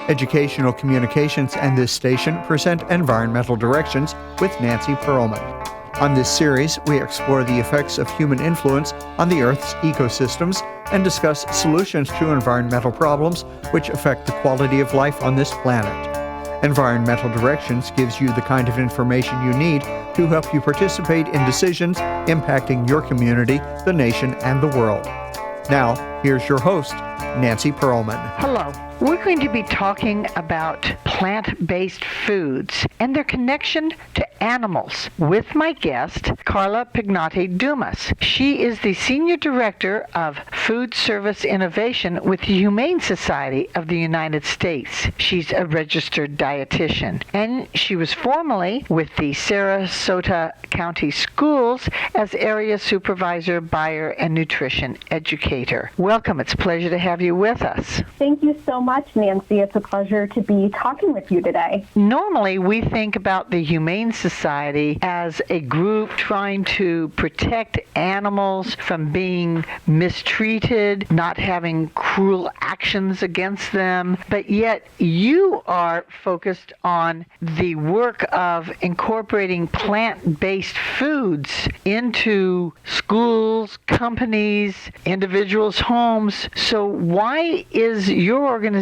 Educational Communications and this station present Environmental Directions with Nancy Pearlman. On this series, we explore the effects of human influence on the Earth's ecosystems and discuss solutions to environmental problems which affect the quality of life on this planet. Environmental Directions gives you the kind of information you need to help you participate in decisions impacting your community, the nation, and the world. Now, here's your host, Nancy Pearlman. Hello. We're going to be talking about plant-based foods and their connection to animals with my guest, Karla Pignotti Dumas. She is the Senior Director of Food Service Innovation with the Humane Society of the United States. She's a registered dietitian, and she was formerly with the Sarasota County Schools as Area Supervisor, Buyer, and Nutrition Educator. Welcome. It's a pleasure to have you with us. Thank you so much, Nancy. It's a pleasure to be talking with you today. Normally, we think about the Humane Society as a group trying to protect animals from being mistreated, not having cruel actions against them, but yet you are focused on the work of incorporating plant-based foods into schools, companies, individuals' homes. So why is your organization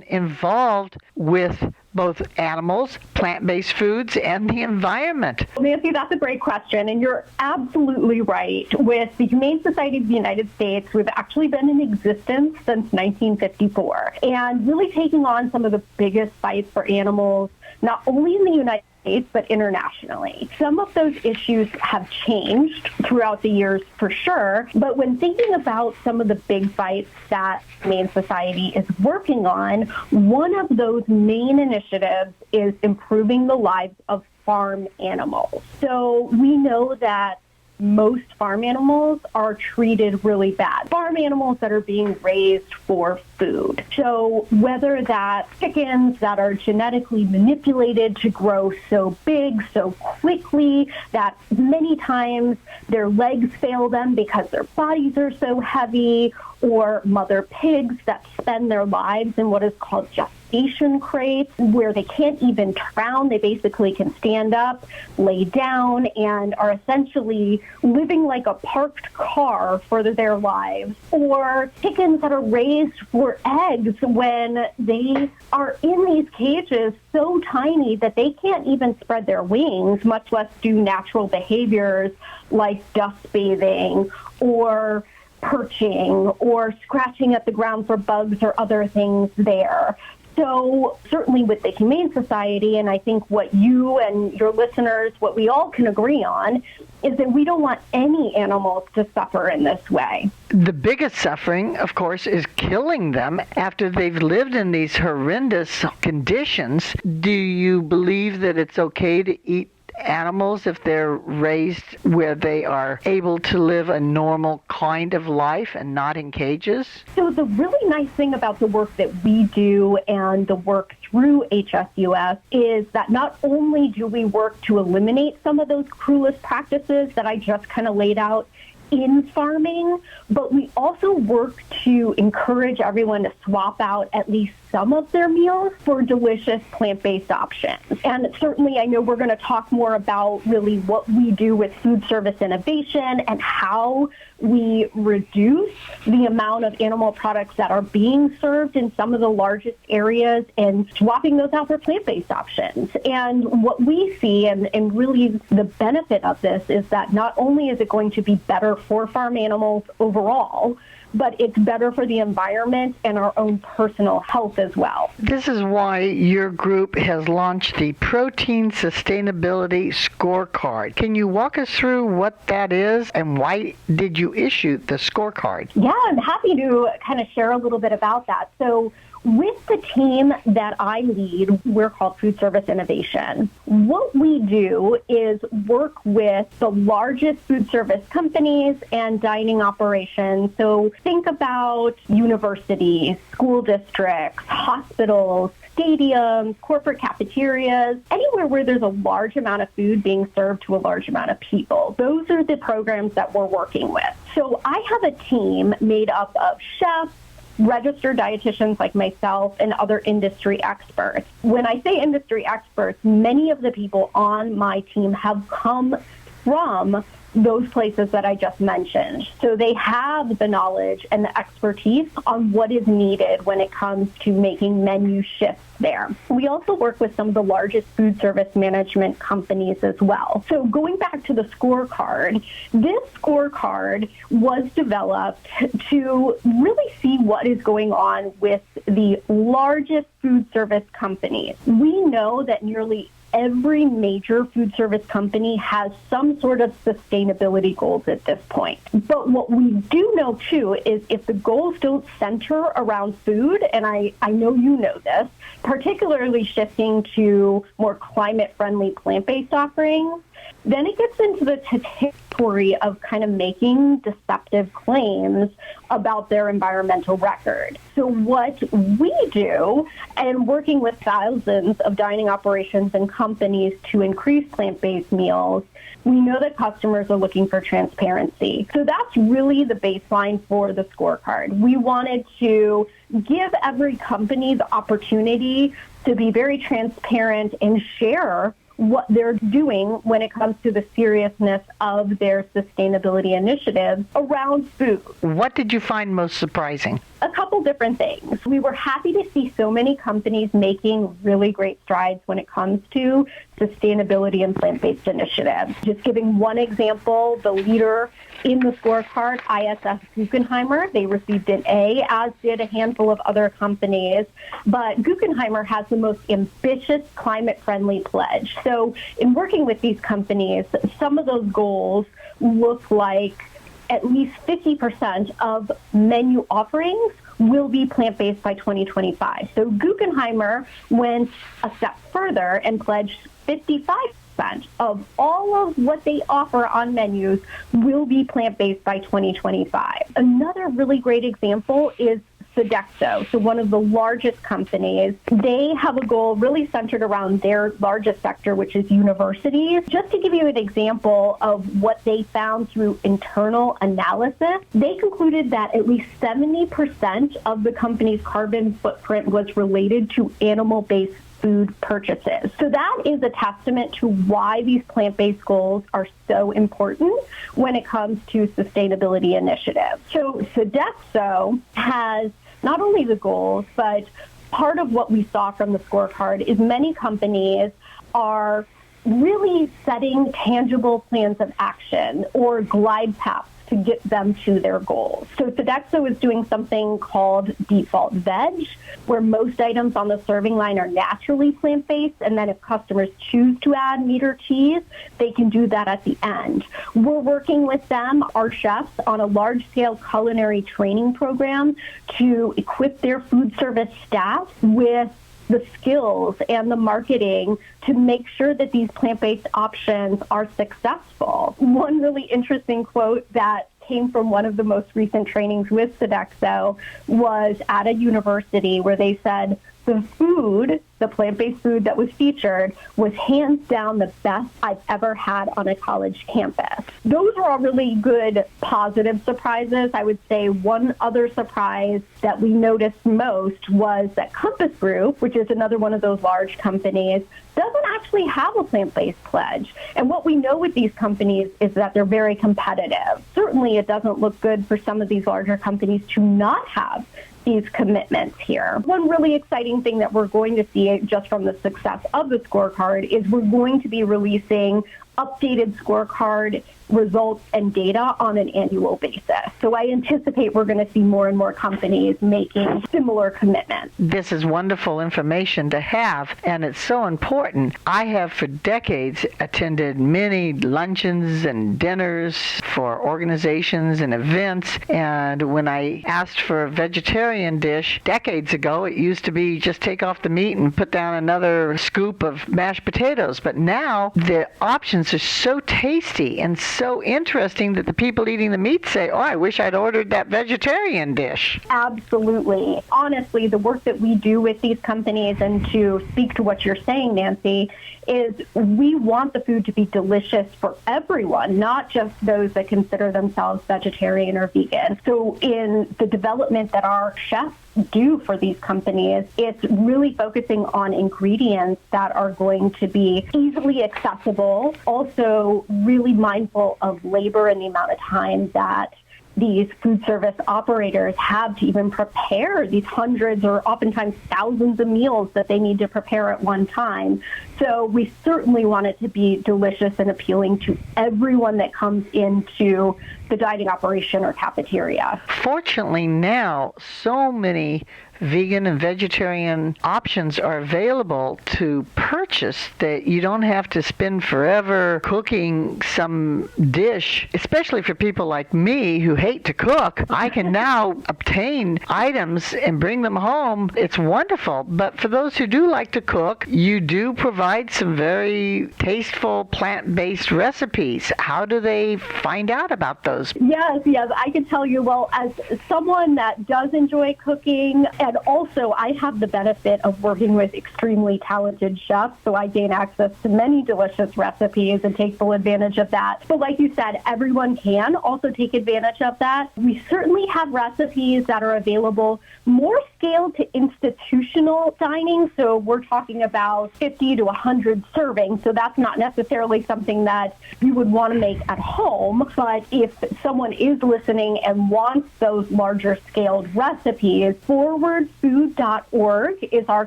involved with both animals, plant-based foods, and the environment? Nancy, that's a great question, and you're absolutely right. With the Humane Society of the United States, we've actually been in existence since 1954, and really taking on some of the biggest fights for animals, not only in the United States, but internationally. Some of those issues have changed throughout the years for sure, but when thinking about some of the big fights that Humane Society is working on, one of those main initiatives is improving the lives of farm animals. So we know that most farm animals are treated really bad. Farm animals that are being raised for food. So whether that's chickens that are genetically manipulated to grow so big, so quickly, that many times their legs fail them because their bodies are so heavy, or mother pigs that spend their lives in what is called gestation crates, where they can't even drown. They basically can stand up, lay down, and are essentially living like a parked car for their lives. Or chickens that are raised for eggs when they are in these cages so tiny that they can't even spread their wings, much less do natural behaviors like dust bathing or perching or scratching at the ground for bugs or other things there. So certainly with the Humane Society, and I think what you and your listeners, what we all can agree on, is that we don't want any animals to suffer in this way. The biggest suffering, of course, is killing them after they've lived in these horrendous conditions. Do you believe that it's okay to eat animals if they're raised where they are able to live a normal kind of life and not in cages? So the really nice thing about the work that we do and the work through HSUS is that not only do we work to eliminate some of those cruelest practices that I just kind of laid out in farming, but we also work to encourage everyone to swap out at least some of their meals for delicious plant-based options. And certainly I know we're going to talk more about really what we do with food service innovation and how we reduce the amount of animal products that are being served in some of the largest areas and swapping those out for plant-based options. And what we see, and really the benefit of this, is that not only is it going to be better for farm animals overall, but it's better for the environment and our own personal health as well. This is why your group has launched the Protein Sustainability Scorecard. Can you walk us through what that is and why did you issue the scorecard? Yeah, I'm happy to kind of share a little bit about that. So with the team that I lead, we're called Food Service Innovation. What we do is work with the largest food service companies and dining operations. So think about universities, school districts, hospitals, stadiums, corporate cafeterias, anywhere where there's a large amount of food being served to a large amount of people. Those are the programs that we're working with. So I have a team made up of chefs, registered dietitians like myself and other industry experts. When I say industry experts, many of the people on my team have come from those places that I just mentioned. So they have the knowledge and the expertise on what is needed when it comes to making menu shifts there. We also work with some of the largest food service management companies as well. So going back to the scorecard, this scorecard was developed to really see what is going on with the largest food service companies. We know that nearly every major food service company has some sort of sustainability goals at this point. But what we do know, too, is if the goals don't center around food, and I know you know this, particularly shifting to more climate-friendly plant-based offerings, then it gets into the territory of kind of making deceptive claims about their environmental record. So what we do, and working with thousands of dining operations and companies to increase plant-based meals, we know that customers are looking for transparency. So that's really the baseline for the scorecard. We wanted to give every company the opportunity to be very transparent and share what they're doing when it comes to the seriousness of their sustainability initiatives around food. What did you find most surprising? A couple different things. We were happy to see so many companies making really great strides when it comes to sustainability and plant-based initiatives. Just giving one example, the leader in the scorecard, ISS Guggenheimer, they received an A, as did a handful of other companies. But Guggenheimer has the most ambitious climate-friendly pledge. So in working with these companies, some of those goals look like at least 50% of menu offerings will be plant-based by 2025. So Guggenheimer went a step further and pledged 55% of all of what they offer on menus will be plant-based by 2025. Another really great example is Sodexo, so one of the largest companies. They have a goal really centered around their largest sector, which is universities. Just to give you an example of what they found through internal analysis, they concluded that at least 70% of the company's carbon footprint was related to animal-based food purchases. So that is a testament to why these plant-based goals are so important when it comes to sustainability initiatives. So Sodexo has not only the goals, but part of what we saw from the scorecard is many companies are really setting tangible plans of action or glide paths to get them to their goals. So Sodexo is doing something called default veg, where most items on the serving line are naturally plant-based, and then if customers choose to add meat or cheese, they can do that at the end. We're working with them, our chefs, on a large-scale culinary training program to equip their food service staff with the skills and the marketing to make sure that these plant-based options are successful. One really interesting quote that came from one of the most recent trainings with Sodexo was at a university where they said the food, the plant-based food that was featured, was hands down the best I've ever had on a college campus. Those were all really good, positive surprises. I would say one other surprise that we noticed most was that Compass Group, which is another one of those large companies, doesn't actually have a plant-based pledge. And what we know with these companies is that they're very competitive. Certainly, it doesn't look good for some of these larger companies to not have these commitments here. One really exciting thing that we're going to see just from the success of the scorecard is we're going to be releasing updated scorecard results and data on an annual basis. So I anticipate we're going to see more and more companies making similar commitments. This is wonderful information to have, and it's so important. I have for decades attended many luncheons and dinners for organizations and events, and when I asked for a vegetarian dish decades ago, it used to be just take off the meat and put down another scoop of mashed potatoes. But now the options are so tasty and so interesting that the people eating the meat say, oh, I wish I'd ordered that vegetarian dish. Absolutely. Honestly, the work that we do with these companies, and to speak to what you're saying, Nancy, is we want the food to be delicious for everyone, not just those that consider themselves vegetarian or vegan. So in the development that our chefs do for these companies, it's really focusing on ingredients that are going to be easily accessible, also really mindful of labor and the amount of time that these food service operators have to even prepare these hundreds or oftentimes thousands of meals that they need to prepare at one time. So we certainly want it to be delicious and appealing to everyone that comes into the dining operation or cafeteria. Fortunately now, so many vegan and vegetarian options are available to purchase that you don't have to spend forever cooking some dish, especially for people like me who hate to cook. I can now obtain items and bring them home. It's wonderful. But for those who do like to cook, you do provide some very tasteful plant-based recipes. How do they find out about those? Yes, I can tell you, well, as someone that does enjoy cooking, and also I have the benefit of working with extremely talented chefs, so I gain access to many delicious recipes and take full advantage of that. But like you said, everyone can also take advantage of that. We certainly have recipes that are available more scaled to institutional dining, so we're talking about 50 to 100 servings, so that's not necessarily something that you would want to make at home. But if someone is listening and wants those larger scaled recipes, forwardfood.org is our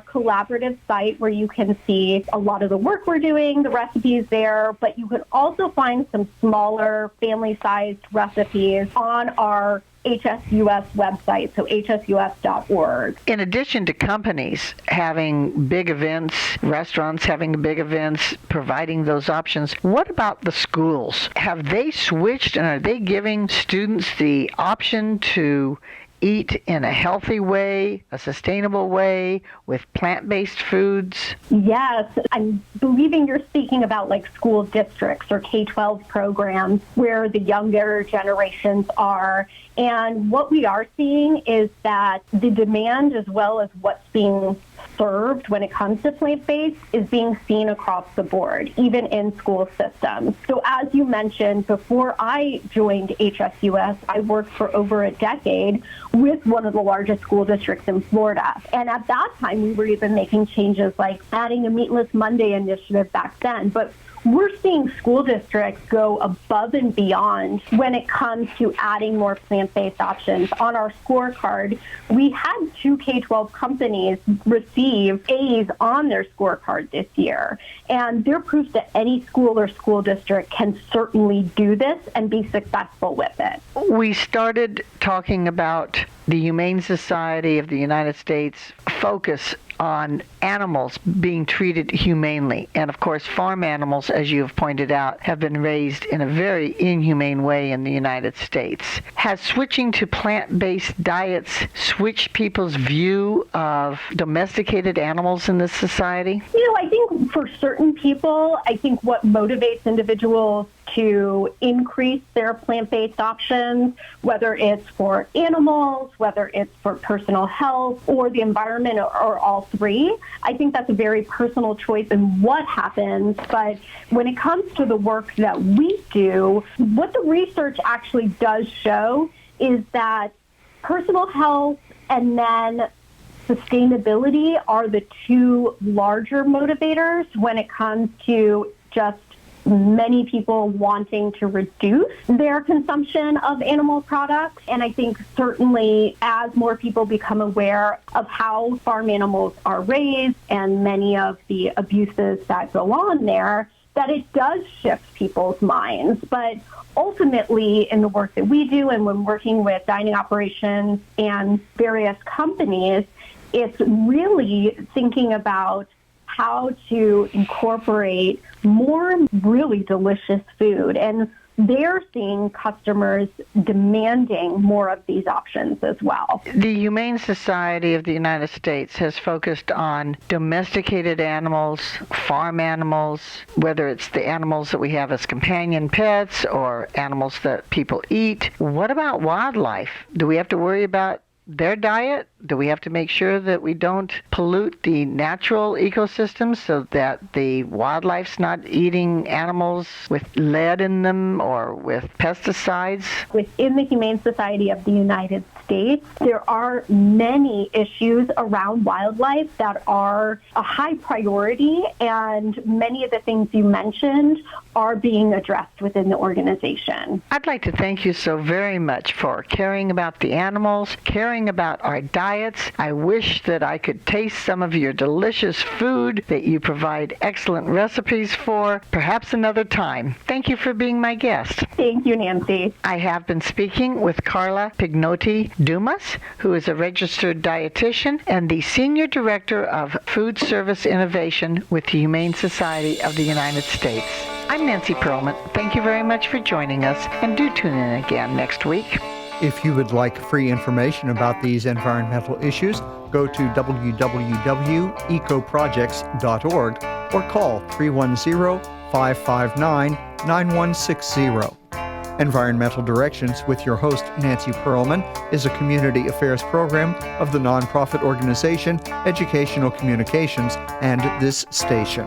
collaborative site where you can see a lot of the work we're doing, the recipes there, but you can also find some smaller family-sized recipes on our HSUS website, so hsus.org. In addition to companies having big events, restaurants having big events, providing those options, what about the schools? Have they switched, and are they giving students the option to eat in a healthy way, a sustainable way, with plant-based foods? Yes, I'm believing you're speaking about like school districts or K-12 programs where the younger generations are. And what we are seeing is that the demand, as well as what's being served when it comes to plant-based, is being seen across the board, even in school systems. So as you mentioned, before I joined HSUS, I worked for over a decade with one of the largest school districts in Florida. And at that time, we were even making changes like adding a Meatless Monday initiative back then. But we're seeing school districts go above and beyond when it comes to adding more plant-based options. On our scorecard, we had 2 K-12 companies receive A's on their scorecard this year. And they're proof that any school or school district can certainly do this and be successful with it. We started talking about the Humane Society of the United States focus on animals being treated humanely. And of course, farm animals, as you have pointed out, have been raised in a very inhumane way in the United States. Has switching to plant-based diets switched people's view of domesticated animals in this society? I think for certain people, I think what motivates individuals to increase their plant-based options, whether it's for animals, whether it's for personal health or the environment, or all three. I think that's a very personal choice in what happens. But when it comes to the work that we do, what the research actually does show is that personal health and then sustainability are the 2 larger motivators when it comes to just many people wanting to reduce their consumption of animal products. And I think certainly as more people become aware of how farm animals are raised and many of the abuses that go on there, that it does shift people's minds. But ultimately, in the work that we do and when working with dining operations and various companies, it's really thinking about how to incorporate more really delicious food. And they're seeing customers demanding more of these options as well. The Humane Society of the United States has focused on domesticated animals, farm animals, whether it's the animals that we have as companion pets or animals that people eat. What about wildlife? Do we have to worry about their diet? Do we have to make sure that we don't pollute the natural ecosystem so that the wildlife's not eating animals with lead in them or with pesticides? Within the Humane Society of the United States, there are many issues around wildlife that are a high priority, and many of the things you mentioned are being addressed within the organization. I'd like to thank you so very much for caring about the animals, caring about our diets. I wish that I could taste some of your delicious food that you provide excellent recipes for, perhaps another time. Thank you for being my guest. Thank you, Nancy. I have been speaking with Karla Pignotti Dumas, who is a registered dietitian and the Senior Director of Food Service Innovation with the Humane Society of the United States. I'm Nancy Perlman. Thank you very much for joining us, and do tune in again next week. If you would like free information about these environmental issues, go to www.ecoprojects.org or call 310-559-9160. Environmental Directions with your host, Nancy Perlman, is a community affairs program of the nonprofit organization Educational Communications and this station.